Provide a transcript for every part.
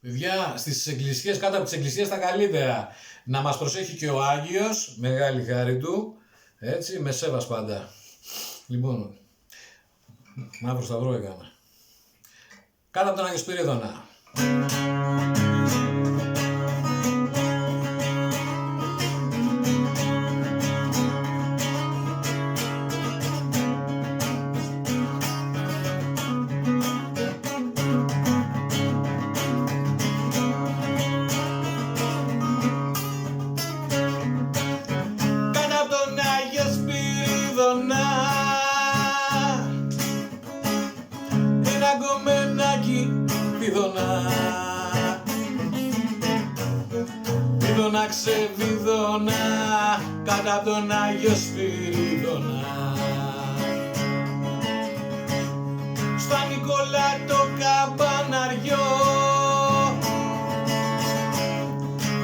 Παιδιά, στις εκκλησίες, κάτω από τις εκκλησίες τα καλύτερα. Να μας προσέχει και ο Άγιος, μεγάλη χάρη του, έτσι, με σέβας πάντα. Λοιπόν, μαύρο σταυρό έκανα. Κάτω από τον Άγιο Σπυρίδωνα. Ένα γκομενάκι βιδωνά, βιδωνά ξεβιδωνά, κάτω απ' τον Άγιο Σπυρίδωνα. Στα Νικολά το καμπαναριό,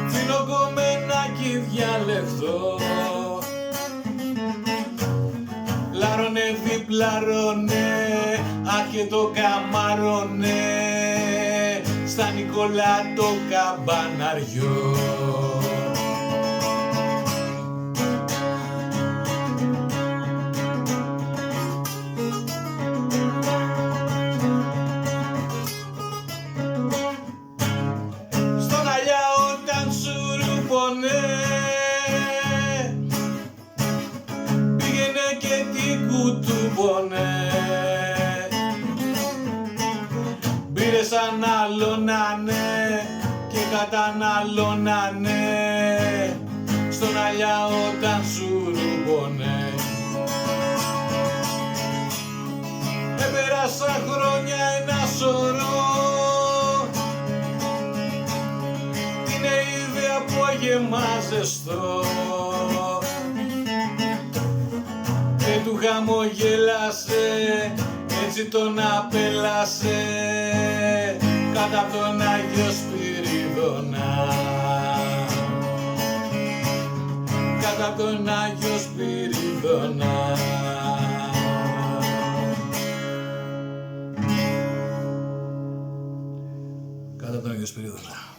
φίνο γκομενάκι διαλεχθώ, λάρωνε διπλαρώνε, και το καμάρωνε, στα Νικολά το καμπαναριό. Στον Αλιά όταν σουρουπωνε, πήγαινε και την κουτουπωνε, πήρε σαν άλλονανε και καταναλώνανε, στον Αλιά όταν σουρουπωνε. Επέρασα χρόνια ένα σωρό, την είδε απόγευμα ζεστό, και του χαμογέλασε, έτσι τον απέλασε, κάτω απ' τον Άγιο Σπυρίδωνα, κάτω απ' τον Άγιο Σπυρίδωνα. Κάτω απ' τον Άγιο Σπυρίδωνα.